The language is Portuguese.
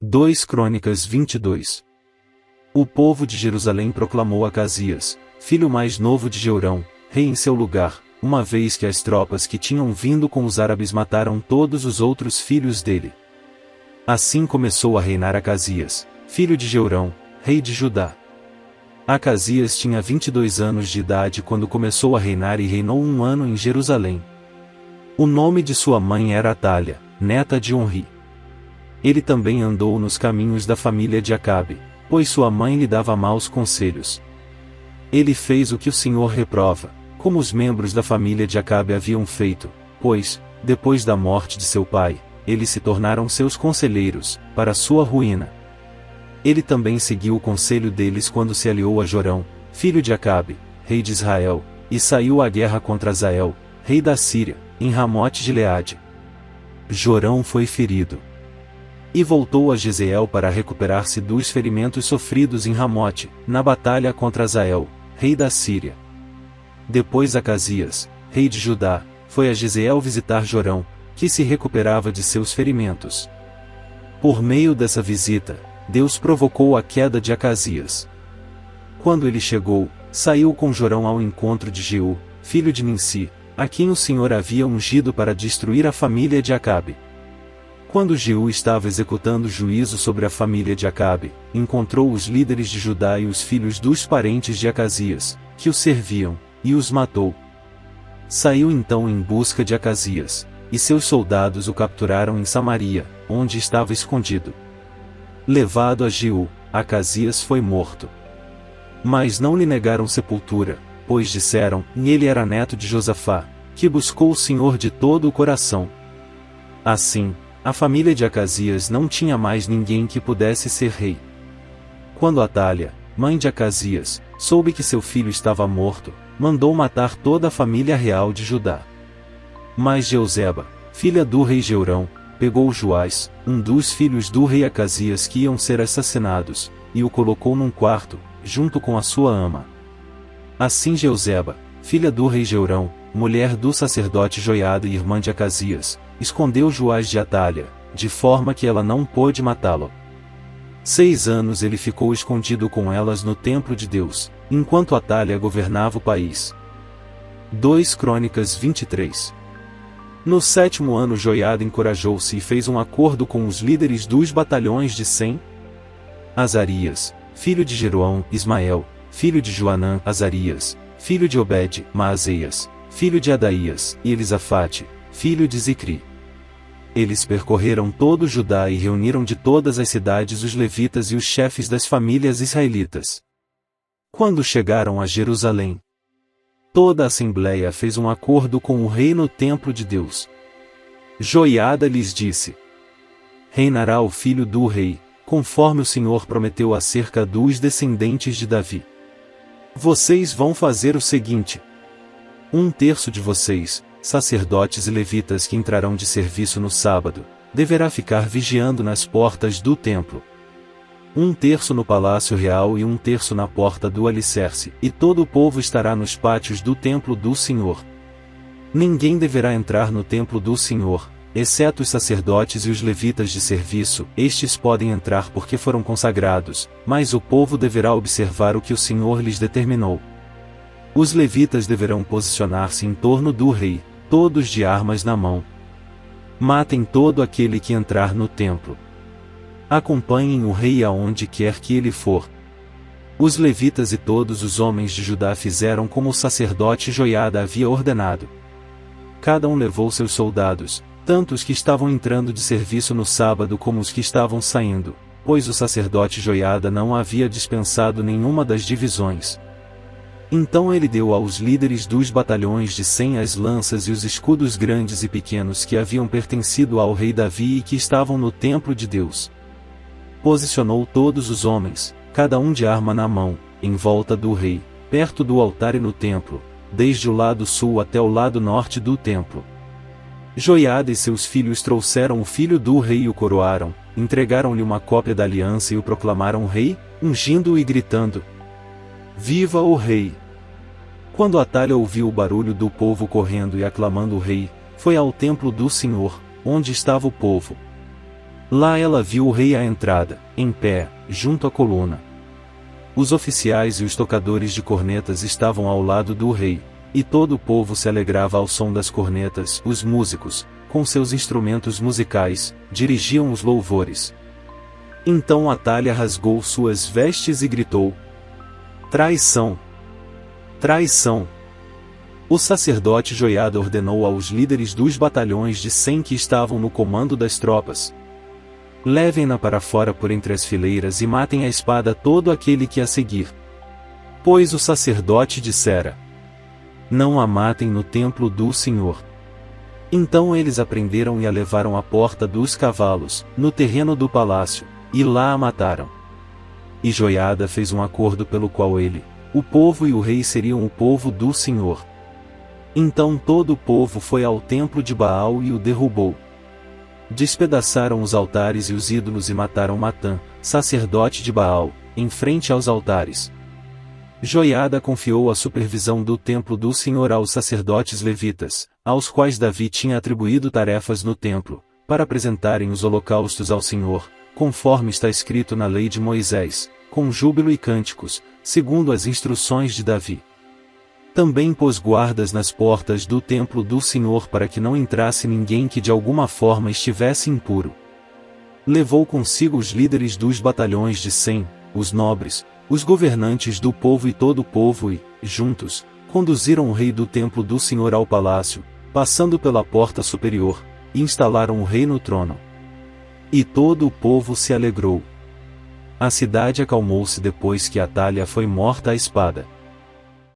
2 Crônicas 22. O povo de Jerusalém proclamou Acasias, filho mais novo de Jeorão, rei em seu lugar, uma vez que as tropas que tinham vindo com os árabes mataram todos os outros filhos dele. Assim começou a reinar Acasias, filho de Jeorão, rei de Judá. Acasias tinha 22 anos de idade quando começou a reinar e reinou 1 ano em Jerusalém. O nome de sua mãe era Atália, neta de Omri. Ele também andou nos caminhos da família de Acabe, pois sua mãe lhe dava maus conselhos. Ele fez o que o Senhor reprova, como os membros da família de Acabe haviam feito, pois, depois da morte de seu pai, eles se tornaram seus conselheiros, para sua ruína. Ele também seguiu o conselho deles quando se aliou a Jorão, filho de Acabe, rei de Israel, e saiu à guerra contra Azael, rei da Síria, em Ramote de Gileade. Jorão foi ferido e voltou a Jezreel para recuperar-se dos ferimentos sofridos em Ramote, na batalha contra Azael, rei da Síria. Depois Acasias, rei de Judá, foi a Jezreel visitar Jorão, que se recuperava de seus ferimentos. Por meio dessa visita, Deus provocou a queda de Acasias. Quando ele chegou, saiu com Jorão ao encontro de Jeú, filho de Nimsi, a quem o Senhor havia ungido para destruir a família de Acabe. Quando Jeú estava executando juízo sobre a família de Acabe, encontrou os líderes de Judá e os filhos dos parentes de Acasias, que o serviam, e os matou. Saiu então em busca de Acasias, e seus soldados o capturaram em Samaria, onde estava escondido. Levado a Jeú, Acasias foi morto. Mas não lhe negaram sepultura, pois disseram, ele era neto de Josafá, que buscou o Senhor de todo o coração. Assim, a família de Acasias não tinha mais ninguém que pudesse ser rei. Quando Atália, mãe de Acasias, soube que seu filho estava morto, mandou matar toda a família real de Judá. Mas Jeuzeba, filha do rei Jeorão, pegou Joás, um dos filhos do rei Acasias que iam ser assassinados, e o colocou num quarto, junto com a sua ama. Assim Jeuzeba, filha do rei Jeorão, mulher do sacerdote Joiada e irmã de Acasias, escondeu Joás de Atália, de forma que ela não pôde matá-lo. 6 anos ele ficou escondido com elas no templo de Deus, enquanto Atália governava o país. 2 Crônicas 23. No 7º ano Joiada encorajou-se e fez um acordo com os líderes dos batalhões de Sem, Azarias, filho de Jeroão, Ismael, filho de Joanã, Azarias, filho de Obed, Maazéias, filho de Adaías, e Elisafate, filho de Zicri. Eles percorreram todo Judá e reuniram de todas as cidades os levitas e os chefes das famílias israelitas. Quando chegaram a Jerusalém, toda a assembleia fez um acordo com o rei no templo de Deus. Joiada lhes disse: reinará o filho do rei, conforme o Senhor prometeu acerca dos descendentes de Davi. Vocês vão fazer o seguinte: 1/3 de vocês, sacerdotes e levitas que entrarão de serviço no sábado, deverá ficar vigiando nas portas do templo. 1/3 no palácio real e 1/3 na porta do alicerce, e todo o povo estará nos pátios do templo do Senhor. Ninguém deverá entrar no templo do Senhor, exceto os sacerdotes e os levitas de serviço, estes podem entrar porque foram consagrados, mas o povo deverá observar o que o Senhor lhes determinou. Os levitas deverão posicionar-se em torno do rei, todos de armas na mão. Matem todo aquele que entrar no templo. Acompanhem o rei aonde quer que ele for. Os levitas e todos os homens de Judá fizeram como o sacerdote Joiada havia ordenado. Cada um levou seus soldados, tanto os que estavam entrando de serviço no sábado como os que estavam saindo, pois o sacerdote Joiada não havia dispensado nenhuma das divisões. Então ele deu aos líderes dos batalhões de Sem as lanças e os escudos grandes e pequenos que haviam pertencido ao rei Davi e que estavam no templo de Deus. Posicionou todos os homens, cada um de arma na mão, em volta do rei, perto do altar e no templo, desde o lado sul até o lado norte do templo. Joiada e seus filhos trouxeram o filho do rei e o coroaram, entregaram-lhe uma cópia da aliança e o proclamaram rei, ungindo-o e gritando: Viva o rei! Quando Atália ouviu o barulho do povo correndo e aclamando o rei, foi ao templo do Senhor, onde estava o povo. Lá ela viu o rei à entrada, em pé, junto à coluna. Os oficiais e os tocadores de cornetas estavam ao lado do rei, e todo o povo se alegrava ao som das cornetas. Os músicos, com seus instrumentos musicais, dirigiam os louvores. Então Atalha rasgou suas vestes e gritou: traição! Traição! O sacerdote Joiada ordenou aos líderes dos batalhões de 100 que estavam no comando das tropas: levem-na para fora por entre as fileiras e matem à espada todo aquele que a seguir. Pois o sacerdote dissera: não a matem no templo do Senhor. Então eles a prenderam e a levaram à porta dos cavalos, no terreno do palácio, e lá a mataram. E Joiada fez um acordo pelo qual ele, o povo e o rei seriam o povo do Senhor. Então todo o povo foi ao templo de Baal e o derrubou. Despedaçaram os altares e os ídolos e mataram Matã, sacerdote de Baal, em frente aos altares. Joiada confiou a supervisão do templo do Senhor aos sacerdotes levitas, aos quais Davi tinha atribuído tarefas no templo, para apresentarem os holocaustos ao Senhor, conforme está escrito na lei de Moisés, com júbilo e cânticos, segundo as instruções de Davi. Também pôs guardas nas portas do templo do Senhor para que não entrasse ninguém que de alguma forma estivesse impuro. Levou consigo os líderes dos batalhões de 100, os nobres, os governantes do povo e todo o povo e, juntos, conduziram o rei do templo do Senhor ao palácio, passando pela porta superior, e instalaram o rei no trono. E todo o povo se alegrou. A cidade acalmou-se depois que Atalha foi morta à espada.